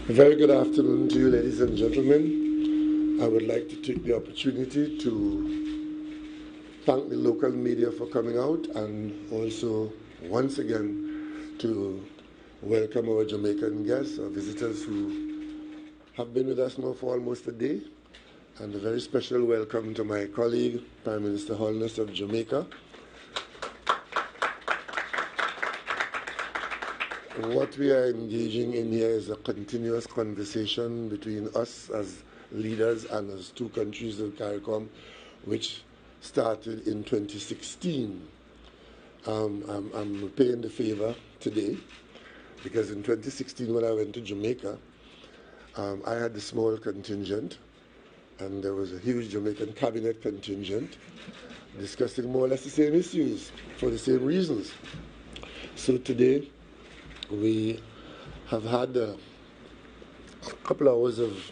A very good afternoon to you, ladies and gentlemen. I would like to take the opportunity to thank the local media for coming out and also, once again, to welcome our Jamaican guests, our visitors who have been with us now for almost a day. And a very special welcome to my colleague, Prime Minister Holness of Jamaica. What we are engaging in here is a continuous conversation between us as leaders and as two countries of CARICOM, which started in 2016. I'm repaying the favor today because in 2016 when I went to Jamaica, I had the small contingent and there was a huge Jamaican cabinet contingent discussing more or less the same issues for the same reasons. So today, we have had a couple of hours of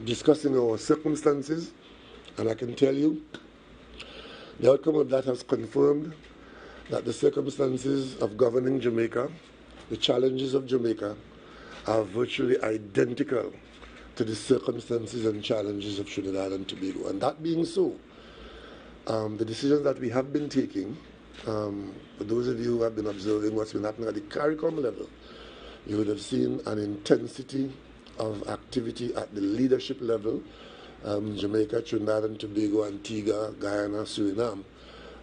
discussing our circumstances, and I can tell you the outcome of that has confirmed that the circumstances of governing Jamaica, the challenges of Jamaica, are virtually identical to the circumstances and challenges of Trinidad and Tobago. And that being so, the decisions that we have been taking, for those of you who have been observing what's been happening at the CARICOM level, you would have seen an intensity of activity at the leadership level, Jamaica, Trinidad and Tobago, Antigua, Guyana, Suriname,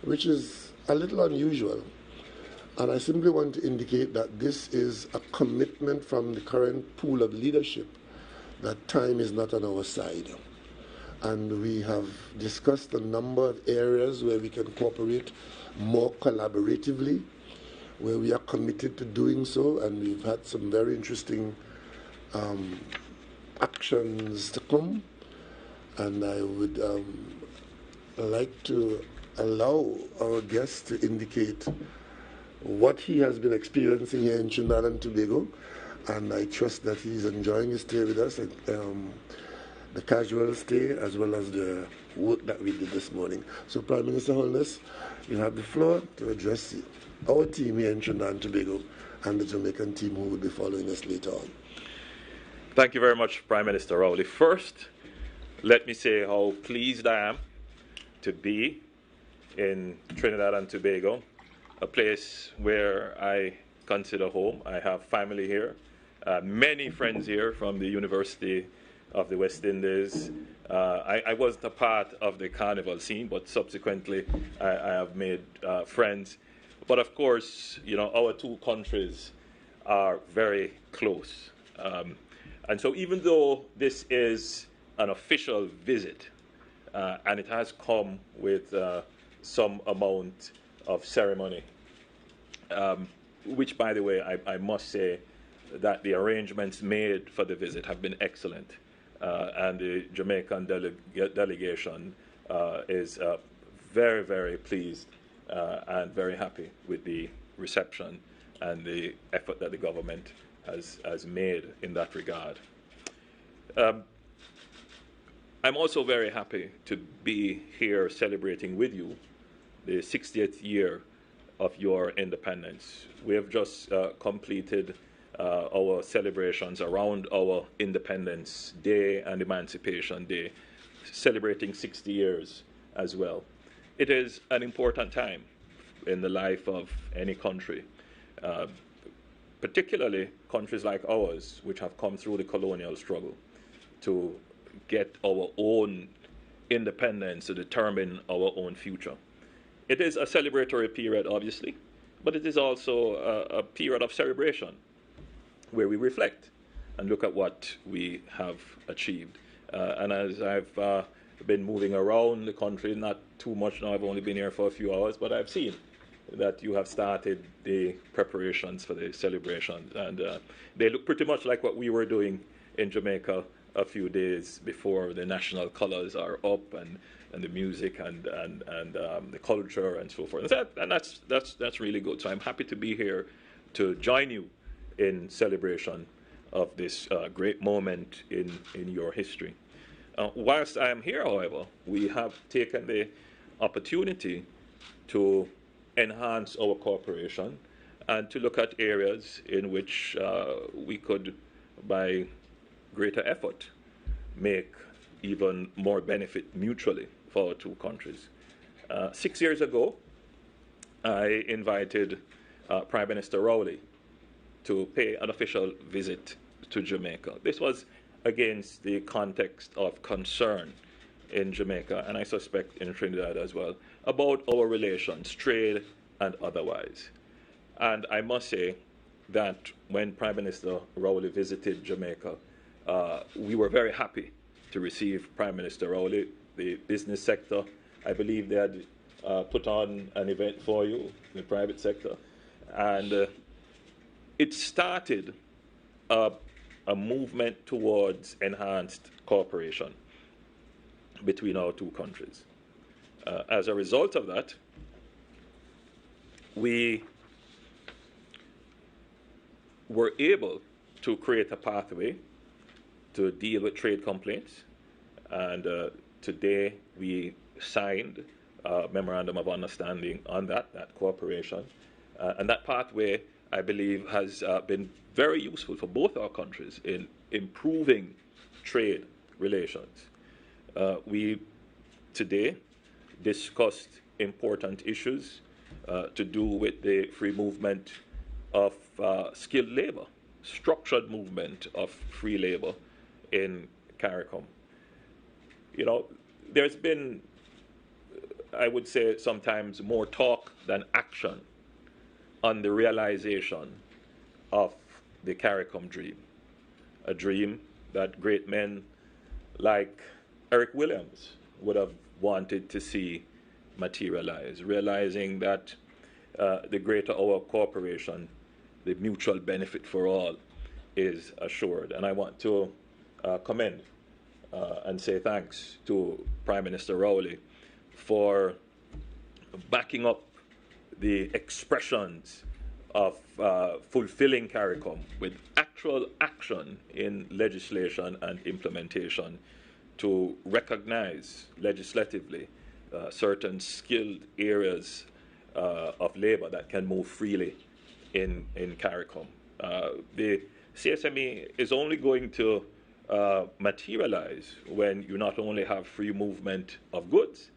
which is a little unusual. And I simply want to indicate that this is a commitment from the current pool of leadership that time is not on our side. And we have discussed a number of areas where we can cooperate more collaboratively, where we are committed to doing so, and we've had some very interesting actions to come. And I would like to allow our guest to indicate what he has been experiencing here in Trinidad and Tobago, and I trust that he's enjoying his stay with us. The casual stay as well as the work that we did this morning. So Prime Minister Holness, you have the floor to address our team here in Trinidad and Tobago and the Jamaican team who will be following us later on. Thank you very much, Prime Minister Rowley. First, let me say how pleased I am to be in Trinidad and Tobago, a place where I consider home. I have family here, many friends here from the University of the West Indies. I wasn't a part of the carnival scene, but subsequently I have made friends. But of course, you know, our two countries are very close. And so even though this is an official visit, and it has come with some amount of ceremony, which, by the way, I must say that the arrangements made for the visit have been excellent. And the Jamaican delegation is very, very pleased and very happy with the reception and the effort that the government has made in that regard. I'm also very happy to be here celebrating with you the 60th year of your independence. We have just completed our celebrations around our Independence Day and Emancipation Day, celebrating 60 years as well. It is an important time in the life of any country, particularly countries like ours, which have come through the colonial struggle to get our own independence, to determine our own future. It is a celebratory period, obviously, but it is also a period of celebration, where we reflect and look at what we have achieved. And as I've been moving around the country, not too much now, I've only been here for a few hours, but I've seen that you have started the preparations for the celebrations. And they look pretty much like what we were doing in Jamaica a few days before. The national colors are up, and the music and the culture and so forth. And that's really good. So I'm happy to be here to join you in celebration of this great moment in your history. Whilst I am here, however, we have taken the opportunity to enhance our cooperation and to look at areas in which we could by greater effort, make even more benefit mutually for our two countries. 6 years ago, I invited Prime Minister Rowley to pay an official visit to Jamaica. This was against the context of concern in Jamaica, and I suspect in Trinidad as well, about our relations, trade and otherwise. And I must say that when Prime Minister Rowley visited Jamaica, we were very happy to receive Prime Minister Rowley. The business sector, I believe they had put on an event for you, the private sector, and it started a movement towards enhanced cooperation between our two countries. As a result of that, we were able to create a pathway to deal with trade complaints, and today we signed a Memorandum of Understanding on that cooperation. And that pathway, I believe, has been very useful for both our countries in improving trade relations. We today discussed important issues to do with the free movement of skilled labor, structured movement of free labor in CARICOM. You know, there's been, I would say, sometimes more talk than action on the realization of the CARICOM dream, a dream that great men like Eric Williams would have wanted to see materialize, realizing that the greater our cooperation, the mutual benefit for all is assured. And I want to commend and say thanks to Prime Minister Rowley for backing up the expressions of fulfilling CARICOM with actual action in legislation and implementation to recognize legislatively certain skilled areas of labor that can move freely in CARICOM. The CSME is only going to materialize when you not only have free movement of goods,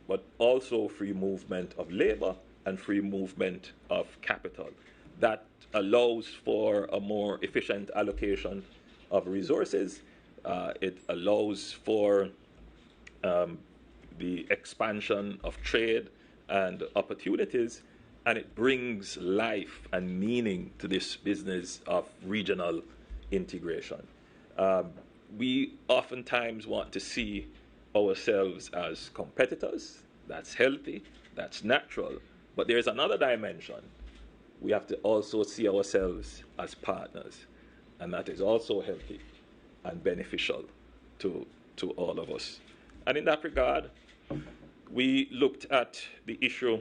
but also free movement of labor and free movement of capital. That allows for a more efficient allocation of resources. It allows for the expansion of trade and opportunities, and it brings life and meaning to this business of regional integration. We oftentimes want to see ourselves as competitors. That's healthy, that's natural, but there's another dimension. We have to also see ourselves as partners, and that is also healthy and beneficial to all of us. And in that regard, we looked at the issue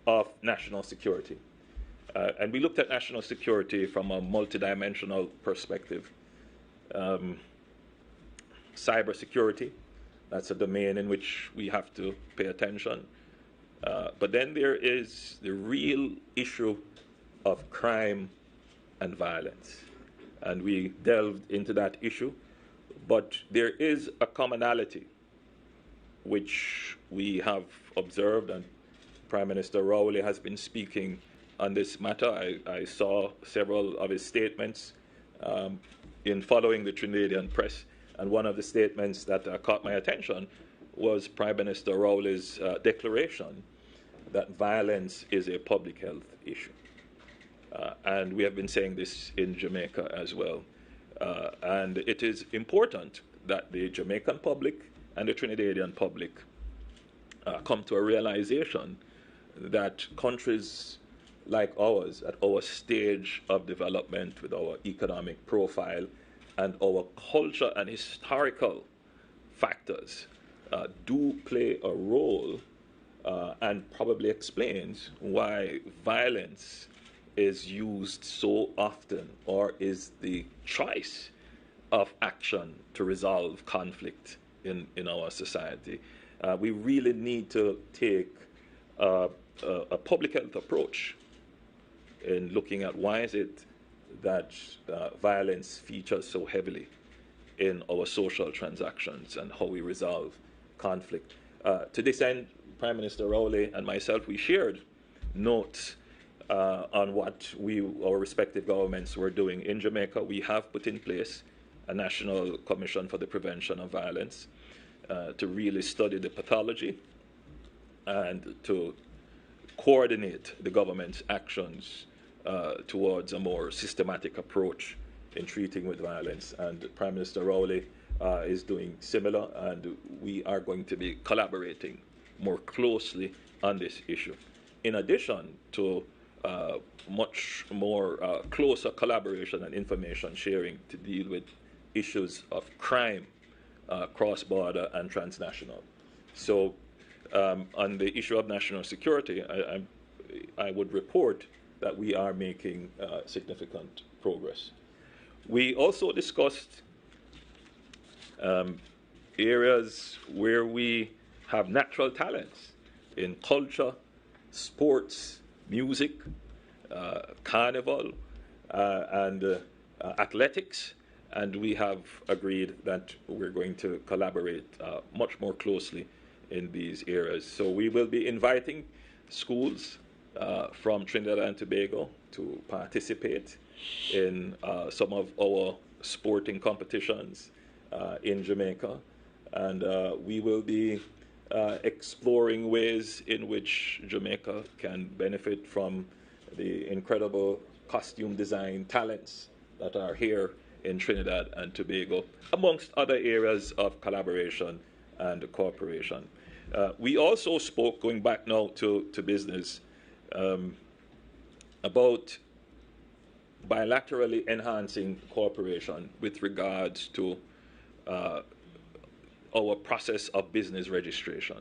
of national security. And we looked at national security from a multidimensional perspective. Cybersecurity, that's a domain in which we have to pay attention. But then there is the real issue of crime and violence. And we delved into that issue. But there is a commonality which we have observed, and Prime Minister Rowley has been speaking on this matter. I saw several of his statements in following the Trinidadian press, and one of the statements that caught my attention was Prime Minister Rowley's declaration that violence is a public health issue. And we have been saying this in Jamaica as well. And it is important that the Jamaican public and the Trinidadian public come to a realization that countries like ours, at our stage of development with our economic profile and our culture and historical factors, do play a role and probably explains why violence is used so often, or is the choice of action to resolve conflict in our society. We really need to take a public health approach in looking at why is it that violence features so heavily in our social transactions and how we resolve conflict. To this end, Prime Minister Rowley and myself, we shared notes on what our respective governments were doing in Jamaica. We have put in place a National Commission for the Prevention of Violence to really study the pathology and to coordinate the government's actions towards a more systematic approach in treating with violence. And Prime Minister Rowley is doing similar, and we are going to be collaborating more closely on this issue. In addition to much more closer collaboration and information sharing to deal with issues of crime, cross-border and transnational. So on the issue of national security, I would report that we are making significant progress. We also discussed areas where we have natural talents in culture, sports, music, carnival, and athletics, and we have agreed that we're going to collaborate much more closely in these areas. So we will be inviting schools from Trinidad and Tobago to participate in some of our sporting competitions in Jamaica, and we will be exploring ways in which Jamaica can benefit from the incredible costume design talents that are here in Trinidad and Tobago, amongst other areas of collaboration and cooperation. We also spoke, going back now to business, about bilaterally enhancing cooperation with regards to our process of business registration.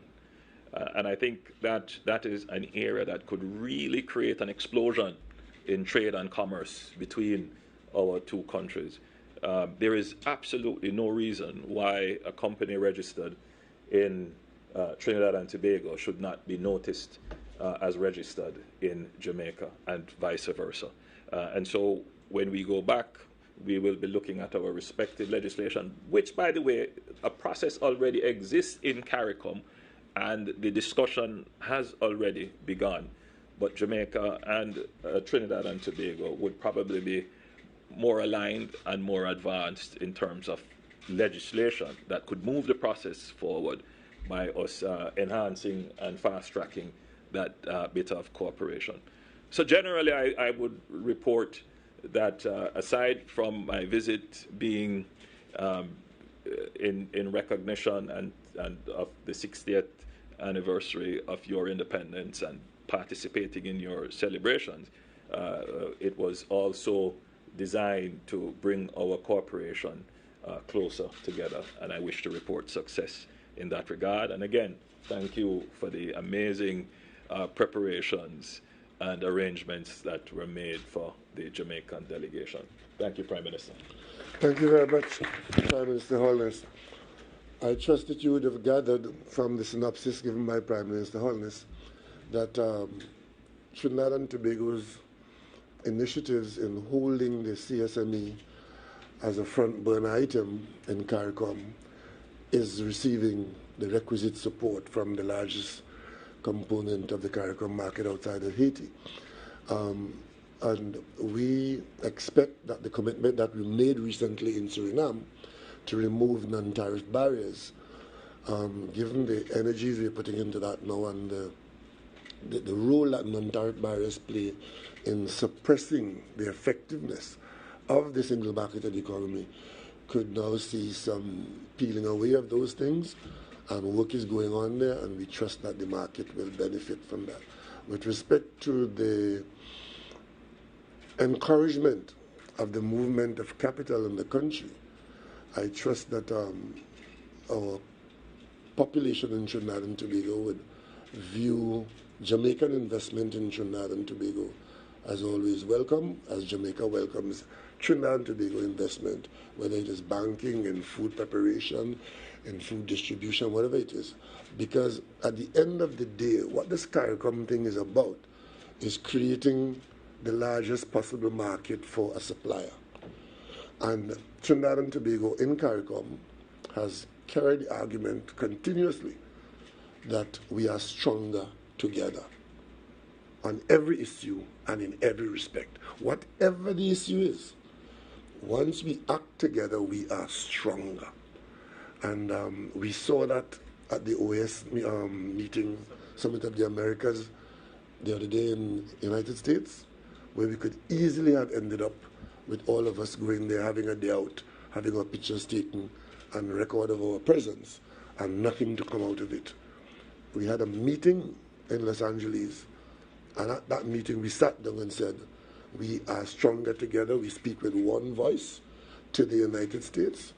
And I think that is an area that could really create an explosion in trade and commerce between our two countries. There is absolutely no reason why a company registered in Trinidad and Tobago should not be noticed as registered in Jamaica and vice versa. And so when we go back, we will be looking at our respective legislation, which, by the way, a process already exists in CARICOM, and the discussion has already begun. But Jamaica and Trinidad and Tobago would probably be more aligned and more advanced in terms of legislation that could move the process forward by us enhancing and fast-tracking that bit of cooperation. So generally, I would report that aside from my visit being in recognition and of the 60th anniversary of your independence and participating in your celebrations, it was also designed to bring our cooperation closer together, and I wish to report success in that regard. And again, thank you for the amazing preparations and arrangements that were made for the Jamaican delegation. Thank you, Prime Minister. Thank you very much, Prime Minister Holness. I trust that you would have gathered from the synopsis given by Prime Minister Holness that Trinidad and Tobago's initiatives in holding the CSME as a front burner item in CARICOM is receiving the requisite support from the largest component of the CARICOM market outside of Haiti. And we expect that the commitment that we made recently in Suriname to remove non-tariff barriers, given the energies we're putting into that now and the role that non-tariff barriers play in suppressing the effectiveness of the single marketed economy, could now see some peeling away of those things, and work is going on there, and we trust that the market will benefit from that. With respect to the encouragement of the movement of capital in the country, I trust that our population in Trinidad and Tobago would view Jamaican investment in Trinidad and Tobago as always welcome, as Jamaica welcomes Trinidad and Tobago investment, whether it is banking, in food preparation, in food distribution, whatever it is. Because at the end of the day, what this CARICOM thing is about is creating the largest possible market for a supplier. And Trinidad and Tobago in CARICOM has carried the argument continuously that we are stronger together on every issue and in every respect. Whatever the issue is, once we act together, we are stronger. And we saw that at the OAS meeting, Summit of the Americas, the other day in the United States, where we could easily have ended up with all of us going there, having a day out, having our pictures taken, and record of our presence, and nothing to come out of it. We had a meeting in Los Angeles, and at that meeting we sat down and said, we are stronger together, we speak with one voice to the United States,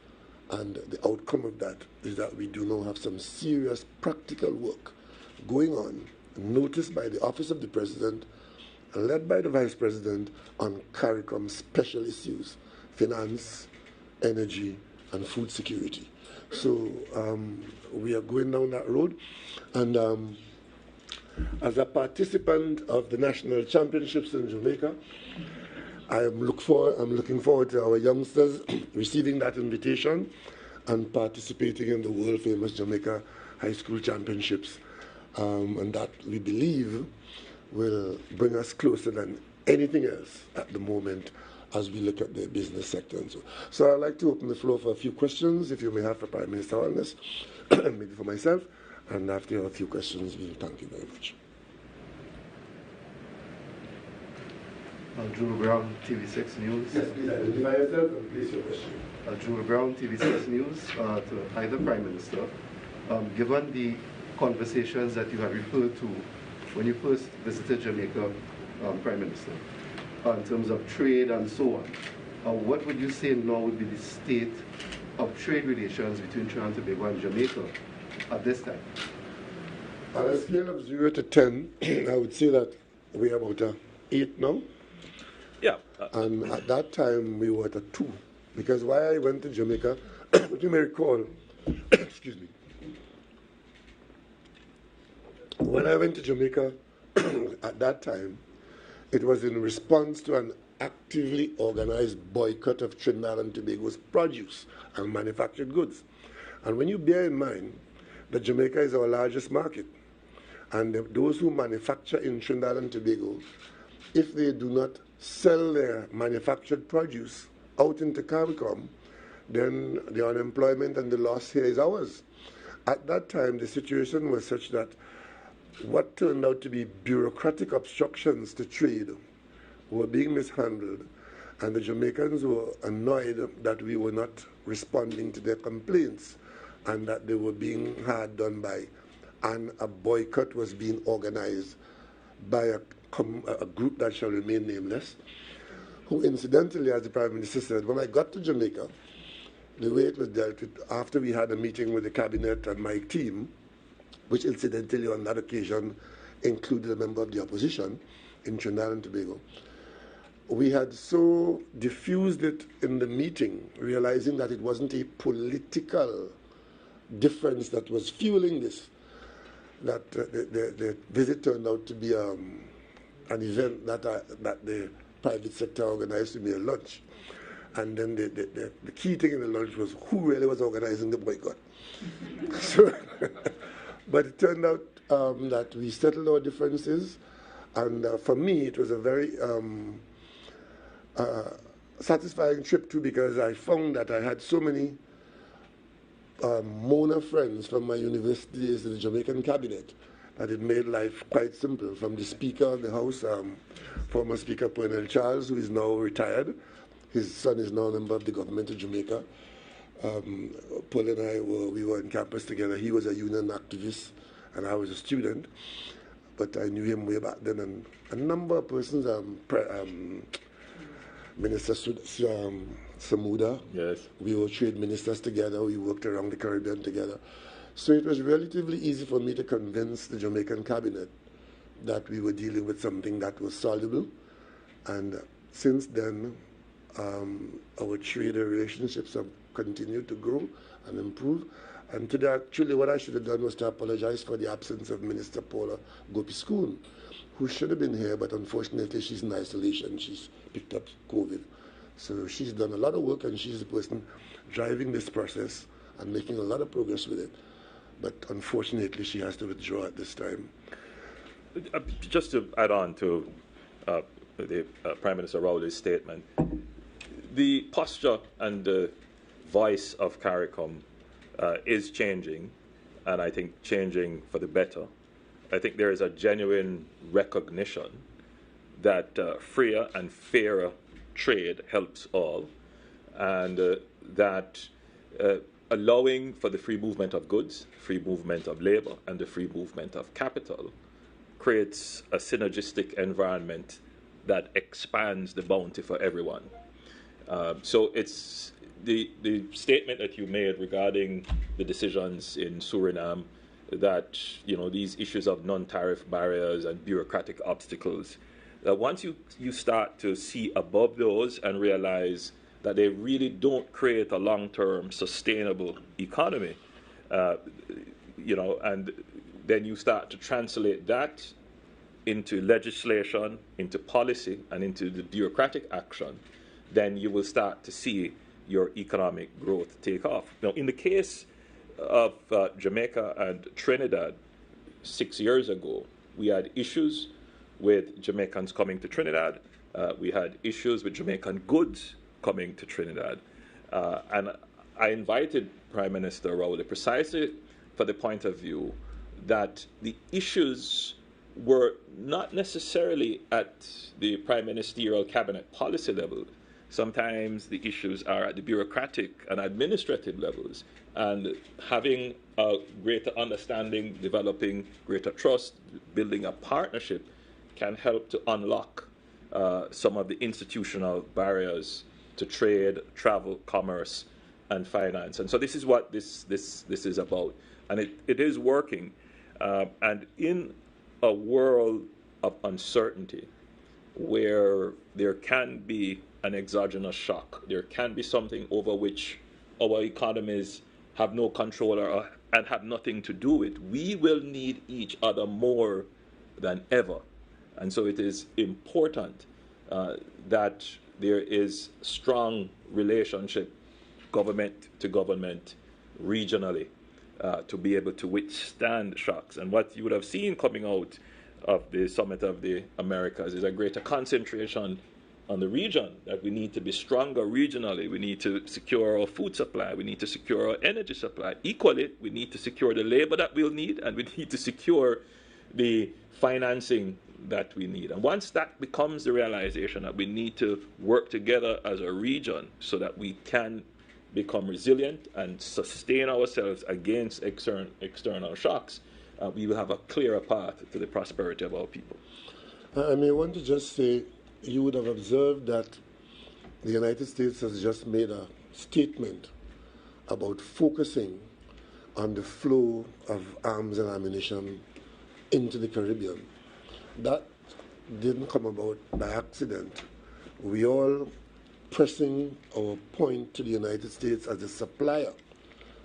and the outcome of that is that we do now have some serious practical work going on, noticed by the Office of the President, led by the Vice President, on CARICOM special issues, finance, energy, and food security. So we are going down that road, and as a participant of the National Championships in Jamaica, I'm looking forward to our youngsters receiving that invitation and participating in the world-famous Jamaica High School Championships, and that we believe will bring us closer than anything else at the moment as we look at the business sector. And so I'd like to open the floor for a few questions, if you may have for Prime Minister Holness, maybe for myself, and after you have a few questions, we thank you very much. Drew Brown, TV6 News. Yes, please identify yourself and place your question. Drew Brown, TV6 News, to either Prime Minister. Given the conversations that you have referred to when you first visited Jamaica, Prime Minister, in terms of trade and so on, what would you say now would be the state of trade relations between Trinidad and Tobago and Jamaica at this time? On a scale of 0 to 10, I would say that we are about a 8 now. Yeah. And at that time, we were at a 2. Because why I went to Jamaica, you may recall, excuse me, when I went to Jamaica at that time, it was in response to an actively organized boycott of Trinidad and Tobago's produce and manufactured goods. And when you bear in mind that Jamaica is our largest market, and those who manufacture in Trinidad and Tobago, if they do not sell their manufactured produce out into CARICOM, then the unemployment and the loss here is ours. At that time, the situation was such that what turned out to be bureaucratic obstructions to trade were being mishandled, and the Jamaicans were annoyed that we were not responding to their complaints and that they were being hard done by, and a boycott was being organized by a group that shall remain nameless, who incidentally, as the Prime Minister said, when I got to Jamaica, the way it was dealt with, after we had a meeting with the Cabinet and my team, which incidentally on that occasion included a member of the opposition in Trinidad and Tobago, we had so diffused it in the meeting, realizing that it wasn't a political difference that was fueling this, that the visit turned out to be an event that the private sector organized to be a lunch. And then the key thing in the lunch was who really was organizing the boycott. So, but it turned out that we settled our differences, and for me it was a very satisfying trip too, because I found that I had so many Mona friends from my universities in the Jamaican cabinet that it made life quite simple. From the Speaker of the House, former Speaker Pernell Charles, who is now retired. His son is now a member of the government of Jamaica. Paul and I we were on campus together. He was a union activist and I was a student, but I knew him way back then. And a number of persons, Minister Samuda, Yes. we were trade ministers together, we worked around the Caribbean together. So it was relatively easy for me to convince the Jamaican cabinet that we were dealing with something that was soluble. And since then, our trade relationships have continued to grow and improve. And today, actually, what I should have done was to apologize for the absence of Minister Paula Gopi-Schoon, who should have been here, but unfortunately she's in isolation. She's picked up COVID. So she's done a lot of work, and she's the person driving this process and making a lot of progress with it. But unfortunately, she has to withdraw at this time. Just to add on to the Prime Minister Rowley's statement, the posture and the voice of CARICOM is changing, and I think changing for the better. I think there is a genuine recognition that freer and fairer trade helps all, and that allowing for the free movement of goods, free movement of labor, and the free movement of capital creates a synergistic environment that expands the bounty for everyone. So it's the statement that you made regarding the decisions in Suriname, that these issues of non-tariff barriers and bureaucratic obstacles, once you start to see above those and realize that they really don't create a long-term sustainable economy, and then you start to translate that into legislation, into policy, and into the bureaucratic action, then you will start to see your economic growth take off. Now, in the case of Jamaica and Trinidad 6 years ago, we had issues with Jamaicans coming to Trinidad. We had issues with Jamaican goods coming to Trinidad. And I invited Prime Minister Rowley precisely for the point of view that the issues were not necessarily at the prime ministerial cabinet policy level. Sometimes the issues are at the bureaucratic and administrative levels, and having a greater understanding, developing greater trust, building a partnership can help to unlock some of the institutional barriers to trade, travel, commerce, and finance. And so this is what this is about, and it is working. And in a world of uncertainty, where there can be an exogenous shock, there can be something over which our economies have no control and have nothing to do with, we will need each other more than ever. And so it is important that there is strong relationship, government to government, regionally, to be able to withstand shocks. And what you would have seen coming out of the Summit of the Americas is a greater concentration on the region, that we need to be stronger regionally. We need to secure our food supply. We need to secure our energy supply. Equally, we need to secure the labor that we'll need, and we need to secure the financing that we need. And once that becomes the realization that we need to work together as a region so that we can become resilient and sustain ourselves against external shocks, we will have a clearer path to the prosperity of our people. I may want to just say, you would have observed that the United States has just made a statement about focusing on the flow of arms and ammunition into the Caribbean. That didn't come about by accident. We all pressing our point to the United States as a supplier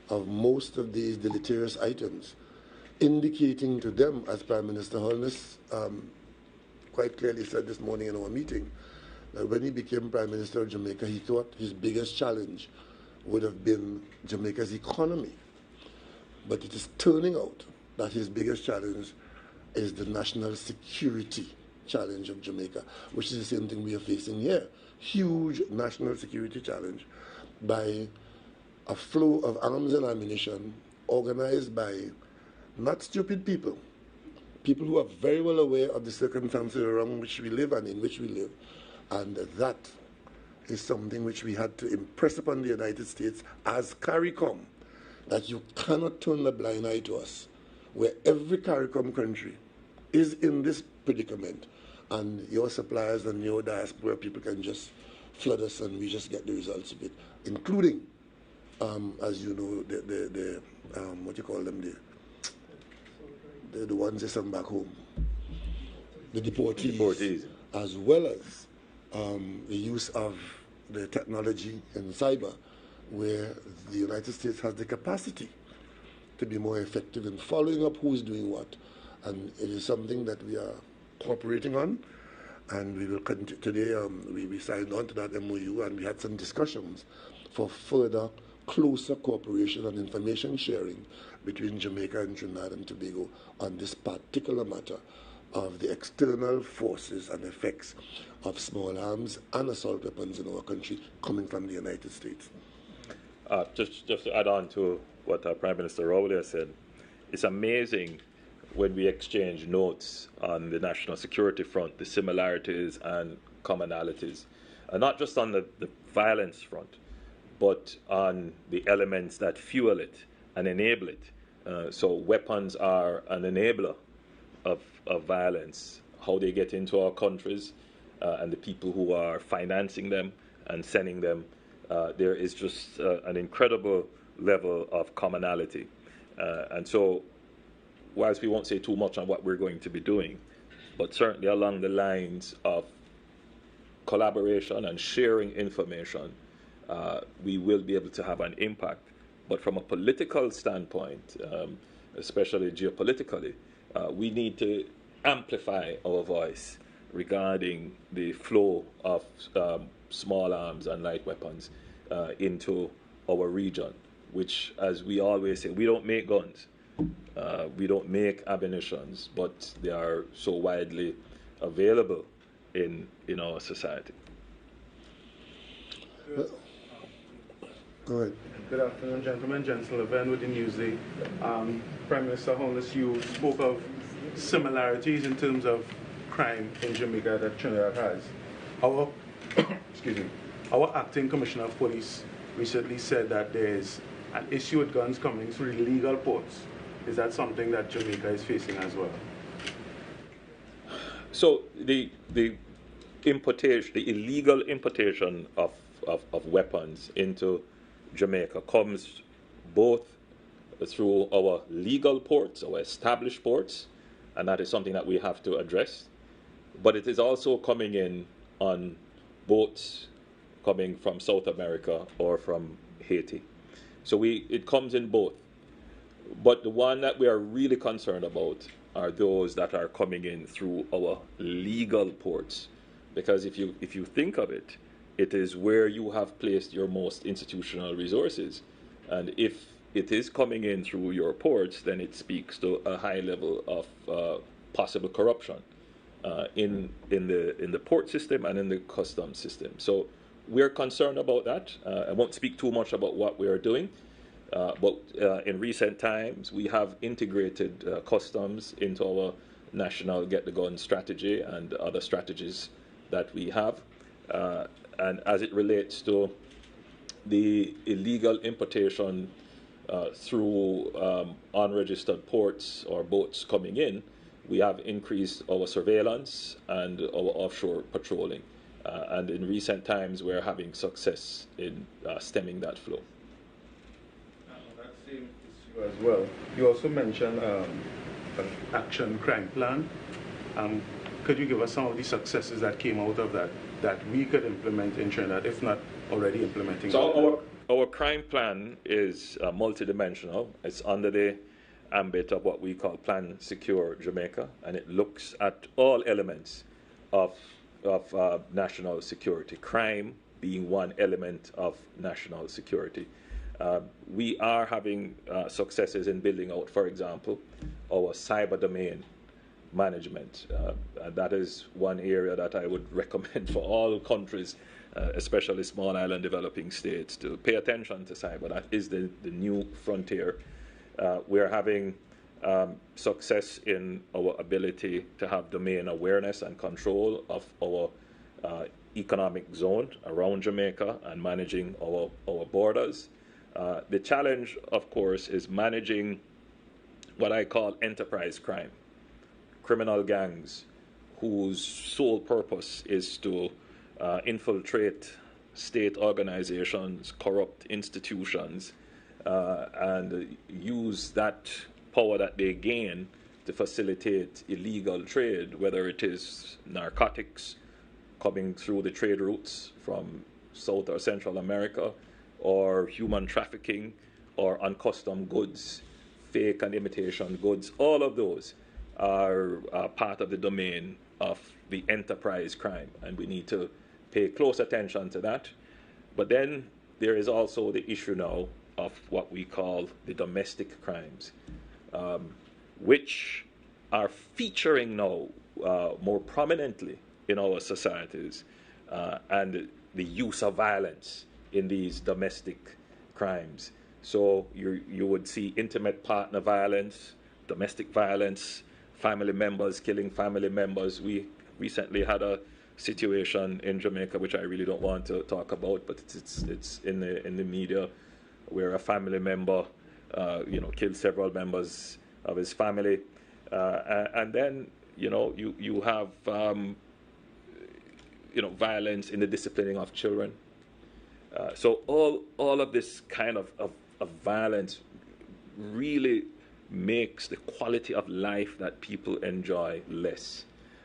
of most of these deleterious items, indicating to them, as Prime Minister Holness quite clearly said this morning in our meeting, that when he became Prime Minister of Jamaica, he thought his biggest challenge would have been Jamaica's economy. But it is turning out that his biggest challenge is the national security challenge of Jamaica, which is the same thing we are facing here. Huge national security challenge by a flow of arms and ammunition organized by not stupid people, people who are very well aware of the circumstances around which we live and in which we live. And that is something which we had to impress upon the United States as CARICOM, that you cannot turn a blind eye to us, where every CARICOM country is in this predicament, and your suppliers and your diaspora people can just flood us and we just get the results of it, including, as you know, the what you call them, the ones they send back home, the deportees, as well as the use of the technology in cyber, where the United States has the capacity to be more effective in following up who's doing what. And it is something that we are cooperating on, and we will continue. Today we signed on to that MOU, and we had some discussions for further closer cooperation and information sharing between Jamaica and Trinidad and Tobago on this particular matter of the external forces and effects of small arms and assault weapons in our country coming from the United States. Just to add on to what Prime Minister Rowley has said, it's amazing when we exchange notes on the national security front, the similarities and commonalities, not just on the violence front, but on the elements that fuel it and enable it. So weapons are an enabler of violence, how they get into our countries, and the people who are financing them and sending them. There is just an incredible level of commonality. And so, whilst we won't say too much on what we're going to be doing, but certainly along the lines of collaboration and sharing information, we will be able to have an impact. But from a political standpoint, especially geopolitically, we need to amplify our voice regarding the flow of small arms and light weapons into our region, which, as we always say, we don't make guns, we don't make ammunitions, but they are so widely available in our society. Go ahead. Good afternoon, gentlemen. Jensen Levin with the Newsday. Prime Minister Holness, you spoke of similarities in terms of crime in Jamaica that Trinidad has. Our, excuse me, our acting commissioner of police recently said that there's an issue with guns coming through illegal ports. Is that something that Jamaica is facing as well? So the importation, the illegal importation of weapons into Jamaica comes both through our legal ports, our established ports, and that is something that we have to address. But it is also coming in on boats coming from South America or from Haiti. So it comes in both. But the one that we are really concerned about are those that are coming in through our legal ports. Because if you think of it, it is where you have placed your most institutional resources. And if it is coming in through your ports, then it speaks to a high level of possible corruption in the port system and in the customs system. So we're concerned about that. I won't speak too much about what we are doing, but in recent times we have integrated customs into our national Get the Gun strategy and other strategies that we have. And as it relates to the illegal importation through unregistered ports or boats coming in, we have increased our surveillance and our offshore patrolling. And in recent times, we're having success in stemming that flow. That same issue as well. You also mentioned an action crime plan. Could you give us some of the successes that came out of that we could implement in Trinidad, if not already implementing? So our crime plan is multidimensional. It's under the ambit of what we call Plan Secure Jamaica, and it looks at all elements of national security, crime being one element of national security. We are having successes in building out, for example, our cyber domain management. That is one area that I would recommend for all countries, especially small island developing states, to pay attention to cyber. That is the new frontier. We're having success in our ability to have domain awareness and control of our economic zone around Jamaica and managing our borders. The challenge, of course, is managing what I call enterprise crime. Criminal gangs whose sole purpose is to infiltrate state organizations, corrupt institutions, and use that power that they gain to facilitate illegal trade, whether it is narcotics coming through the trade routes from South or Central America, or human trafficking, or uncustomed goods fake and imitation goods, all of those are part of the domain of the enterprise crime, and we need to pay close attention to that. But then there is also the issue now of what we call the domestic crimes, which are featuring now more prominently in our societies, and the use of violence in these domestic crimes. So you would see intimate partner violence, domestic violence, family members killing family members. We recently had a situation in Jamaica, which I really don't want to talk about, but it's in the media, where a family member killed several members of his family, and then you have violence in the disciplining of children. So all of this kind of violence really makes the quality of life that people enjoy less.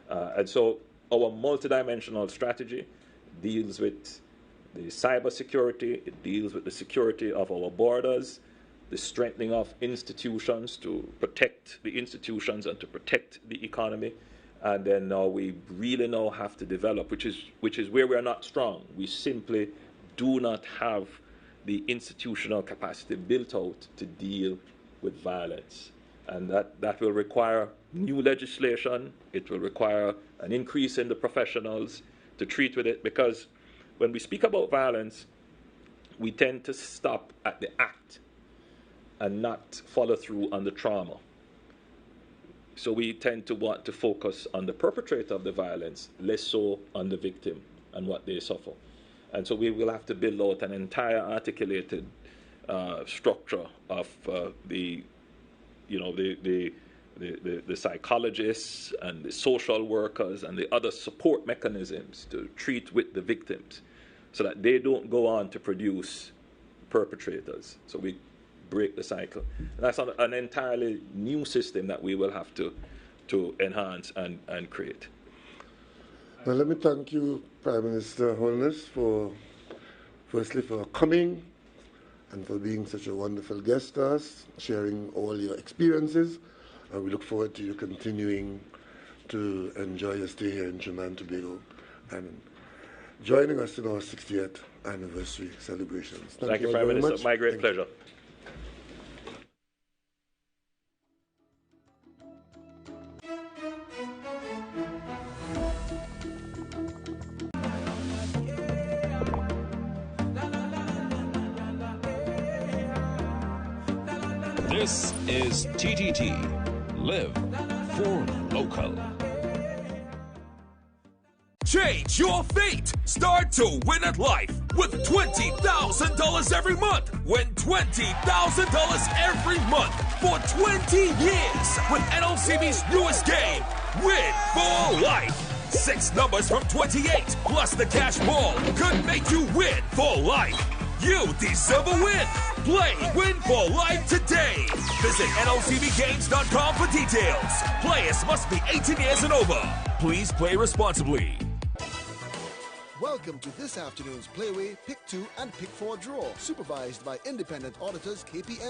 And so our multidimensional strategy deals with the cybersecurity, it deals with the security of our borders, the strengthening of institutions to protect the institutions and to protect the economy. And then now we really now have to develop, which is where we are not strong. We simply do not have the institutional capacity built out to deal with violence. And that will require new legislation. It will require an increase in the professionals to treat with it, because when we speak about violence, we tend to stop at the act and not follow through on the trauma. So we tend to want to focus on the perpetrator of the violence, less so on the victim and what they suffer. And so we will have to build out an entire articulated structure of the psychologists and the social workers and the other support mechanisms to treat with the victims, so that they don't go on to produce perpetrators. So we break the cycle. And that's an entirely new system that we will have to enhance and create. Well, let me thank you, Prime Minister Holness, firstly for coming and for being such a wonderful guest to us, sharing all your experiences. And we look forward to you continuing to enjoy your stay here in Trinidad and Tobago and joining us in our 60th anniversary celebrations. Thank you, Prime Minister. Much. My great pleasure. This is TTT. Live for local. Change your fate. Start to win at life with $20,000 every month. Win $20,000 every month for 20 years with NLCB's newest game, Win for Life. 6 numbers from 28 plus the cash ball could make you win for life. You deserve a win. Play Win for Life today. Visit NLCBGames.com for details. Players must be 18 years and over. Please play responsibly. Welcome to this afternoon's Playway Pick 2 and Pick 4 draw, supervised by independent auditors KPM.